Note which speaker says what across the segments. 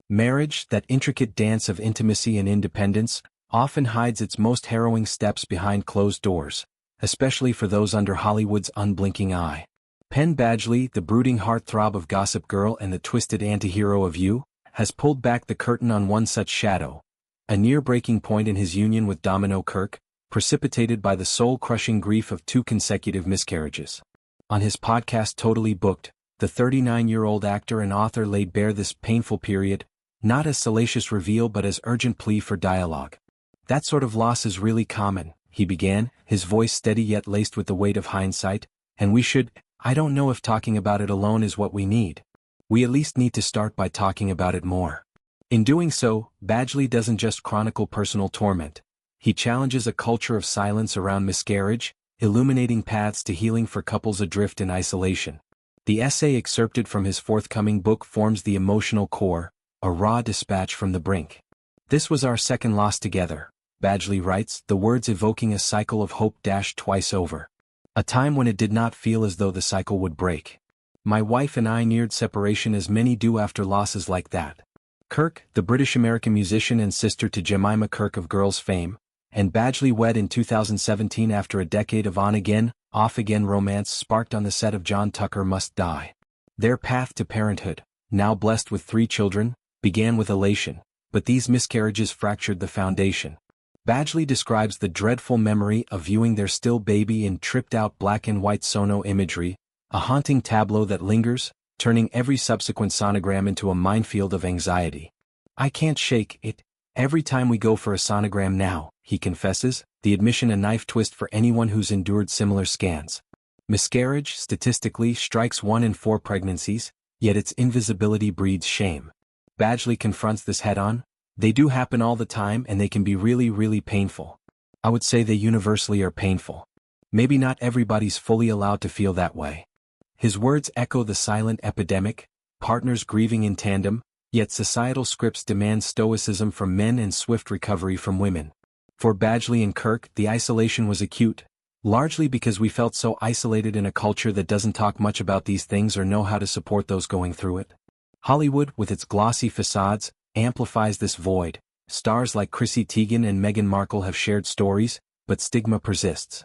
Speaker 1: Marriage, that intricate dance of intimacy and independence, often hides its most harrowing steps behind closed doors, especially for those under Hollywood's unblinking eye. Penn Badgley, the brooding heartthrob of Gossip Girl and the twisted antihero of You, has pulled back the curtain on one such shadow, a near breaking point in his union with Domino Kirke, precipitated by the soul-crushing grief of 2 consecutive miscarriages. On his podcast Totally Booked, the 39-year-old actor and author laid bare this painful period, not as salacious reveal but as urgent plea for dialogue. "That sort of loss is really common," he began, his voice steady yet laced with the weight of hindsight, "and I don't know if talking about it alone is what we need. We at least need to start by talking about it more." In doing so, Badgley doesn't just chronicle personal torment. He challenges a culture of silence around miscarriage, illuminating paths to healing for couples adrift in isolation. The essay excerpted from his forthcoming book forms the emotional core, a raw dispatch from the brink. "This was our second loss together," Badgley writes, the words evoking a cycle of hope dashed twice over. "A time when it did not feel as though the cycle would break. My wife and I neared separation as many do after losses like that." Kirke, the British-American musician and sister to Jemima Kirke of Girls fame, and Badgley wed in 2017 after a decade of on-again, off-again romance sparked on the set of John Tucker Must Die. Their path to parenthood, now blessed with 3 children, began with elation, but these miscarriages fractured the foundation. Badgley describes the dreadful memory of viewing their still baby in tripped-out black-and-white sono imagery, a haunting tableau that lingers, turning every subsequent sonogram into a minefield of anxiety. "I can't shake it every time we go for a sonogram now," he confesses, the admission a knife twist for anyone who's endured similar scans. Miscarriage, statistically, strikes 1 in 4 pregnancies, yet its invisibility breeds shame. Badgley confronts this head-on. "They do happen all the time and they can be really, really painful. I would say they universally are painful. Maybe not everybody's fully allowed to feel that way." His words echo the silent epidemic, partners grieving in tandem, yet societal scripts demand stoicism from men and swift recovery from women. For Badgley and Kirke, the isolation was acute, largely because we felt so isolated in a culture that doesn't talk much about these things or know how to support those going through it. Hollywood, with its glossy facades, amplifies this void. Stars like Chrissy Teigen and Meghan Markle have shared stories, but stigma persists.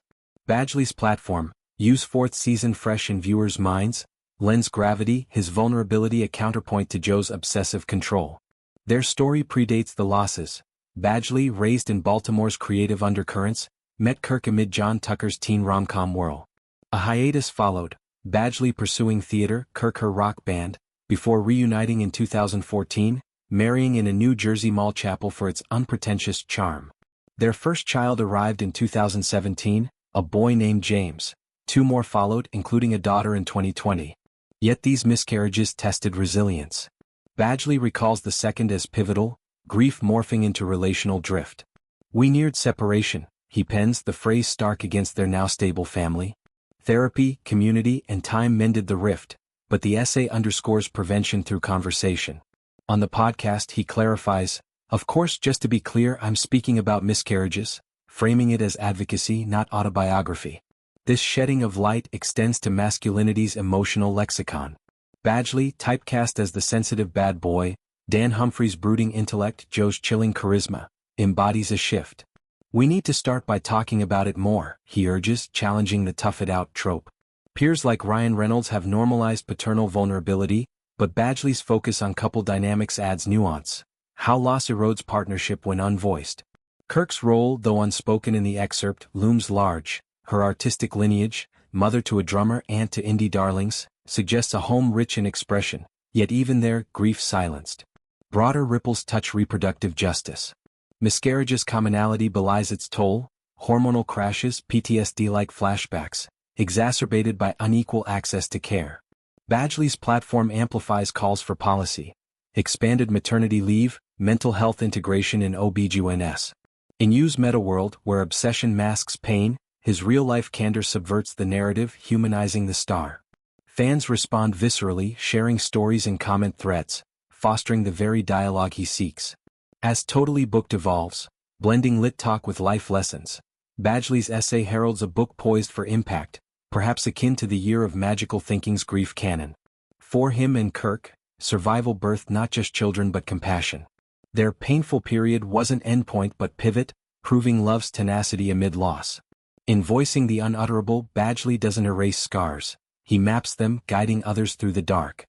Speaker 1: Badgley's platform, You's 4th season fresh in viewers' minds, lends gravity, his vulnerability a counterpoint to Joe's obsessive control. Their story predates the losses. Badgley, raised in Baltimore's creative undercurrents, met Kirke amid John Tucker's teen rom-com whirl. A hiatus followed, Badgley pursuing theater, Kirke her rock band, before reuniting in 2014, marrying in a New Jersey mall chapel for its unpretentious charm. Their first child arrived in 2017, a boy named James. 2 more followed, including a daughter in 2020. Yet these miscarriages tested resilience. Badgley recalls the second as pivotal, grief morphing into relational drift. "We neared separation," he pens, the phrase stark against their now stable family. Therapy, community, and time mended the rift, but the essay underscores prevention through conversation. On the podcast he clarifies, "Of course, just to be clear, I'm speaking about miscarriages, framing it as advocacy, not autobiography." This shedding of light extends to masculinity's emotional lexicon. Badgley, typecast as the sensitive bad boy, Dan Humphrey's brooding intellect, Joe's chilling charisma, embodies a shift. "We need to start by talking about it more," he urges, challenging the tough-it-out trope. Peers like Ryan Reynolds have normalized paternal vulnerability, but Badgley's focus on couple dynamics adds nuance. How loss erodes partnership when unvoiced. Kirke's role, though unspoken in the excerpt, looms large. Her artistic lineage, mother to a drummer, aunt to indie darlings, suggests a home rich in expression, yet even there, grief silenced. Broader ripples touch reproductive justice. Miscarriage's commonality belies its toll, hormonal crashes, PTSD-like flashbacks, exacerbated by unequal access to care. Badgley's platform amplifies calls for policy. Expanded maternity leave, mental health integration in OBGYNs. In You's meta-world, where obsession masks pain, his real-life candor subverts the narrative, humanizing the star. Fans respond viscerally, sharing stories and comment threads, fostering the very dialogue he seeks. As Totally Booked evolves, blending lit talk with life lessons, Badgley's essay heralds a book poised for impact, perhaps akin to the Year of Magical Thinking's grief canon. For him and Kirke, survival birthed not just children but compassion. Their painful period wasn't endpoint but pivot, proving love's tenacity amid loss. In voicing the unutterable, Badgley doesn't erase scars. He maps them, guiding others through the dark.